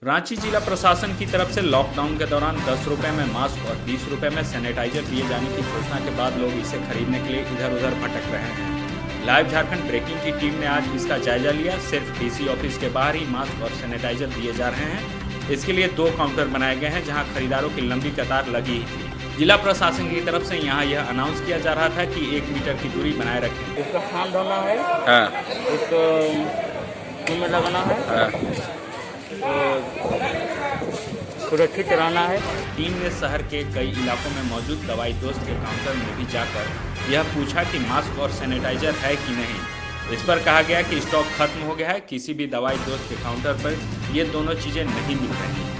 रांची जिला प्रशासन की तरफ से लॉकडाउन के दौरान 10 रुपए में मास्क और 20 रुपए में सैनिटाइजर दिए जाने की घोषणा के बाद लोग इसे खरीदने के लिए इधर उधर भटक रहे हैं। लाइव झारखंड ब्रेकिंग की टीम ने आज इसका जायजा लिया। सिर्फ डीसी ऑफिस के बाहर ही मास्क और सैनिटाइजर दिए जा रहे हैं। इसके लिए 2 काउंटर बनाए गए हैं जहाँ खरीदारों की लंबी कतार लगी थी। जिला प्रशासन की तरफ से यहाँ यह अनाउंस किया जा रहा था कि 1 मीटर की दूरी बनाए रखें। इसका हाथ धोना है, इसको मुंह में लगाना है, सुरक्षित रहना है। टीम ने शहर के कई इलाकों में मौजूद दवाई दोस्त के काउंटर में भी जाकर यह पूछा कि मास्क और सैनिटाइजर है कि नहीं। इस पर कहा गया कि स्टॉक खत्म हो गया है। किसी भी दवाई दोस्त के काउंटर पर ये दोनों चीज़ें नहीं मिल रही।